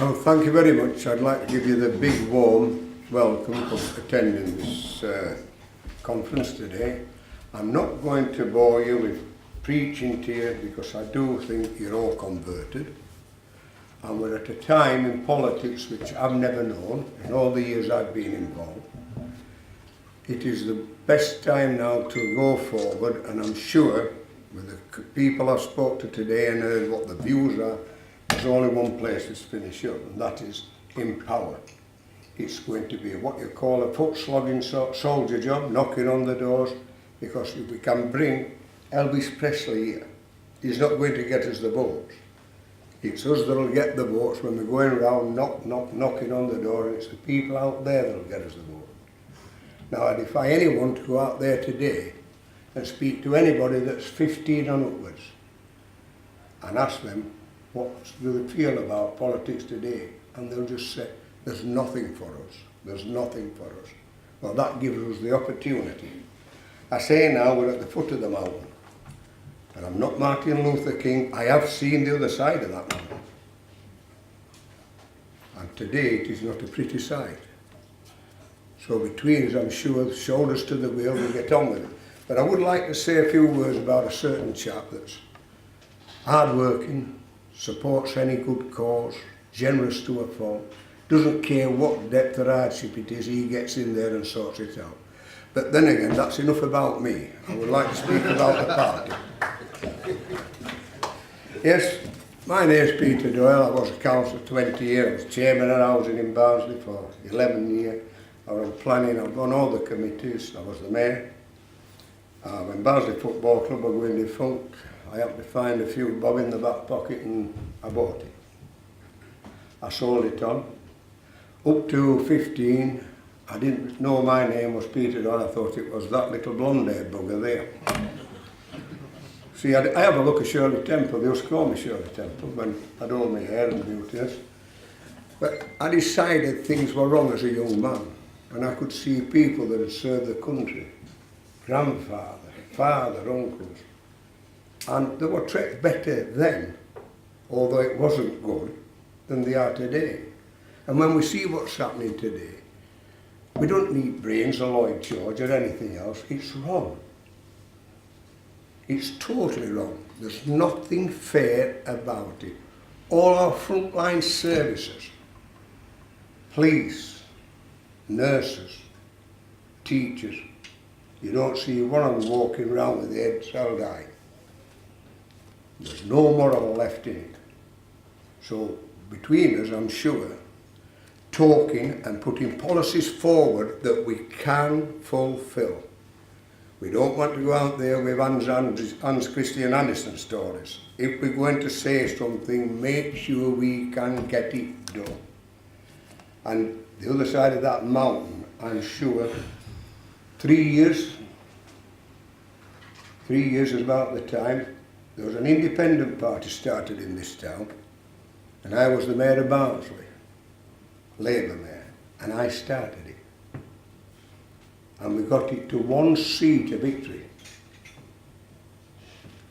Well, thank you very much. I'd like to give you the big warm welcome for attending this conference today. I'm not going to bore you with preaching to you because I do think you're all converted. And we're at a time in politics which I've never known in all the years I've been involved. It is the best time now to go forward, and I'm sure with the people I've spoke to today and heard what the views are, there's only one place to finish up, and that is in power. It's going to be what you call a foot-slogging soldier job, knocking on the doors, because if we can bring Elvis Presley here, he's not going to get us the votes. It's us that'll get the votes when we're going around knocking on the door, and it's the people out there that'll get us the vote. Now, I defy anyone to go out there today and speak to anybody that's 15 and upwards and ask them what do they feel about politics today, and they'll just say, there's nothing for us, there's nothing for us. Well, that gives us the opportunity. I say now we're at the foot of the mountain, and I'm not Martin Luther King. I have seen the other side of that mountain, and today it is not a pretty sight. So between us, I'm sure, shoulders to the wheel, we'll get on with it. But I would like to say a few words about a certain chap that's hard-working, supports any good cause, generous to a fault, doesn't care what depth or hardship it is, he gets in there and sorts it out. But then again, that's enough about me. I would like to speak about the party. Yes, my name's Peter Doyle. I was a councillor 20 years. I was chairman of housing in Barnsley for 11 years. I was planning, I've done all the committees. I was the mayor. When Barnsley Football Club were going defunct, I happened to find a few bob in the back pocket and I bought it. I sold it on. Up to 15, I didn't know my name was Peter Doyle. I thought it was that little blonde-haired bugger there. See, I have a look at Shirley Temple. They used to call me Shirley Temple when I'd all my hair and beautiness. But I decided things were wrong as a young man, and I could see people that had served the country, grandfather, father, uncles, and they were treated better then, although it wasn't good, than they are today. And when we see what's happening today, we don't need brains or Lloyd George or anything else. It's wrong. It's totally wrong. There's nothing fair about it. All our frontline services, police, nurses, teachers, you don't see one of them walking around with their heads held high. There's no moral left in it. So between us, I'm sure, talking and putting policies forward that we can fulfil. We don't want to go out there with Hans Christian Andersen stories. If we're going to say something, make sure we can get it done. And the other side of that mountain, I'm sure, 3 years is about the time, there was an independent party started in this town, and I was the mayor of Barnsley, Labour mayor, and I started it. And we got it to 1 seat of victory.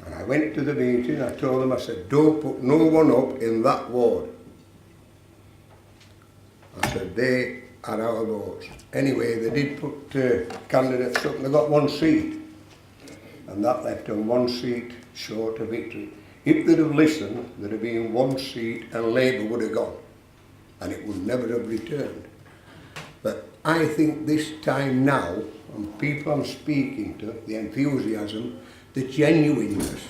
And I went to the meeting, I told them, I said, don't put no one up in that ward. I said, they are our votes. Anyway, they did put candidates up and they got 1 seat. And that left them 1 seat short of victory. If they'd have listened, there'd have been 1 seat and Labour would have gone. And it would never have returned. But I think this time now, and people I'm speaking to, the enthusiasm, the genuineness,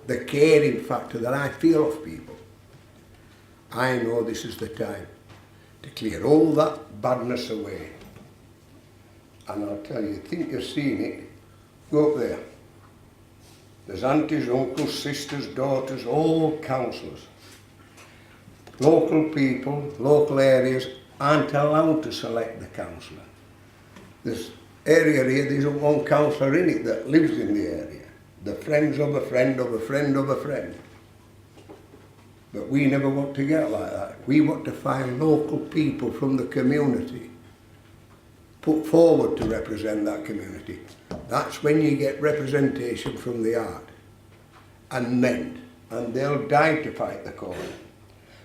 the caring factor that I feel of people, I know this is the time to clear all that badness away. And I'll tell you, think you've seen it, go up there. There's aunties, uncles, sisters, daughters, all councillors. Local people, local areas aren't allowed to select the councillor. This area here, there's one councillor in it that lives in the area. The friends of a friend of a friend of a friend. But we never want to get like that. We want to find local people from the community, put forward to represent that community. That's when you get representation from the heart and men, and they'll die to fight the cause.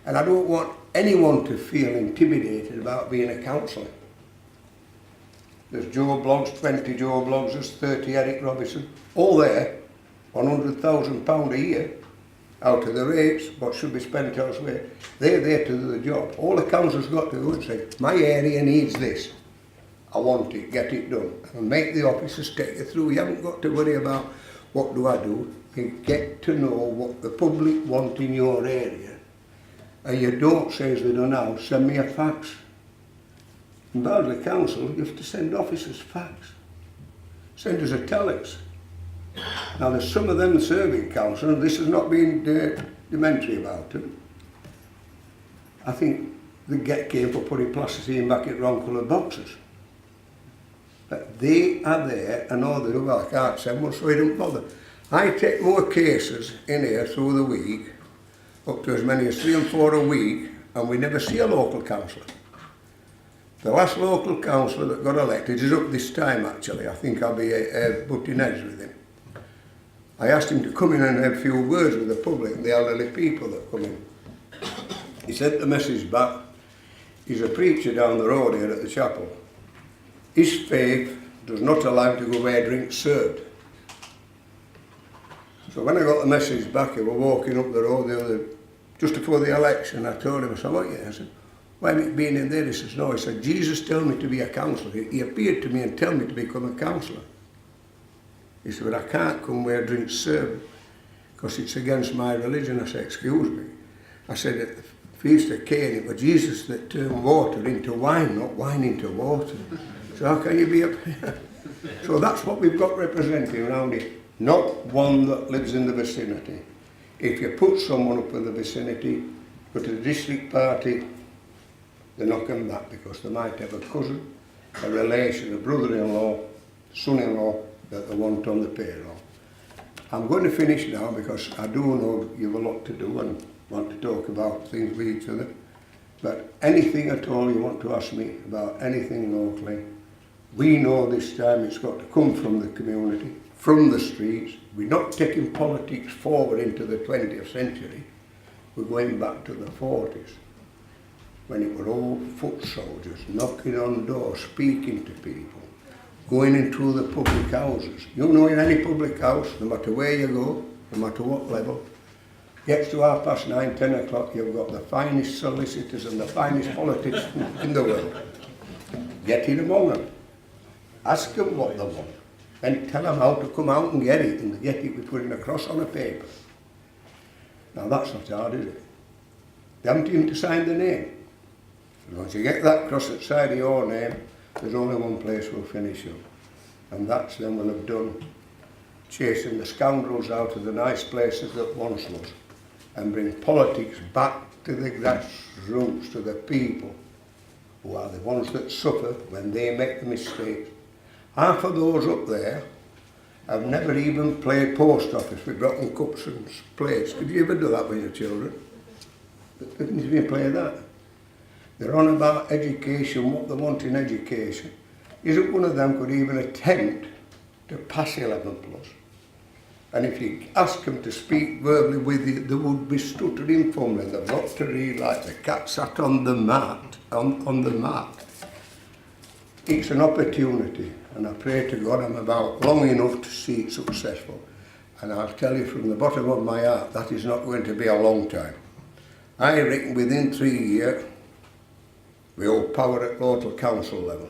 And I don't want anyone to feel intimidated about being a councillor. There's Joe Bloggs, 20 Joe Bloggs, there's 30 Eric Robinson, all there, £100,000 a year out of the rates, what should be spent elsewhere. They're there to do the job. All the council's got to do is say, my area needs this. I want it, get it done. And make the officers take you through. You haven't got to worry about what do I do. You get to know what the public want in your area. And you don't say as they do now, send me a fax. In Barnsley Council, you have to send officers fax. Send us a telex. Now there's some of them serving council, and this has not been dementary about them. I think they get came for putting plasticine back in wrong coloured boxes. But they are there and all they do, well I can't send one, so I don't bother. I take more cases in here through the week, up to as many as 3 and 4 a week, and we never see a local councillor. The last local councillor that got elected is up this time actually. I think I'll be butting heads with him. I asked him to come in and have a few words with the public, the elderly people that come in. He sent the message back. He's a preacher down the road here at the chapel. His faith does not allow him to go where drinks served. So when I got the message back, we were walking up the road just before the election. I told him, I said, what you? I said, why haven't you been in there? He says, no. He said, Jesus told me to be a councillor. He appeared to me and told me to become a councillor. He said, but I can't come where drinks served because it's against my religion. I said, excuse me. I said, at the Feast of Cain, it was Jesus that turned water into wine, not wine into water. So how can you be up here? So that's what we've got representing around it. Not one that lives in the vicinity. If you put someone up in the vicinity, go to the district party, they're not coming back because they might have a cousin, a relation, a brother-in-law, son-in-law that they want on the payroll. I'm going to finish now because I do know you've a lot to do and want to talk about things with each other. But anything at all you want to ask me about anything locally, we know this time it's got to come from the community, from the streets. We're not taking politics forward into the 20th century. We're going back to the 40s, when it were all foot soldiers, knocking on doors, speaking to people, going into the public houses. You know, in any public house, no matter where you go, no matter what level, gets to 9:30, 10 o'clock, you've got the finest solicitors and the finest politicians in the world. Get in among them. Ask them what they want. Then tell them how to come out and get it, and get it with putting a cross on a paper. Now that's not hard, is it? They haven't even to sign the name. Once you get that cross at the side of your name, there's only one place we'll finish up. And that's them will have done chasing the scoundrels out of the nice places that once was, and bring politics back to the grassroots, to the people who are the ones that suffer when they make the mistakes. Half of those up there have never even played post office with broken cups and plates. Did you ever do that with your children? They didn't even play that. They're on about education, what they want in education. Isn't one of them could even attempt to pass 11 plus? And if you ask them to speak verbally with you, they would be stuttering fumbling. They've got to read like the cat sat on the mat, on the mat. It's an opportunity, and I pray to God I'm about long enough to see it successful. And I'll tell you from the bottom of my heart, that is not going to be a long time. I reckon within 3 years, we hold power at local council level.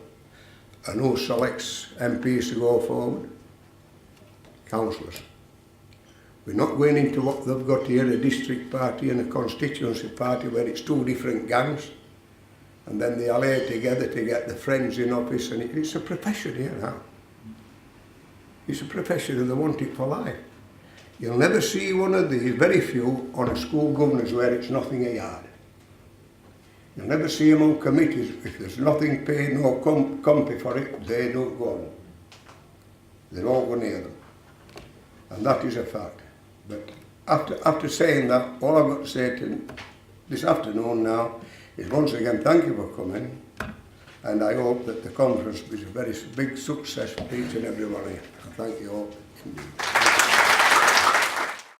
And who selects MPs to go forward? Councillors. We're not going into what they've got here, a district party and a constituency party where it's two different gangs. And then they allay together to get the friends in office, and it's a profession here now. It's a profession and they want it for life. You'll never see one of these, very few, on a school governors where it's nothing a yard. You'll never see them on committees. If there's nothing paid, no compy for it, they don't go on. They don't go near them. And that is a fact. But after saying that, all I've got to say to this afternoon now is once again thank you for coming, and I hope that the conference is a very big success for each and every one of you. I thank you all indeed.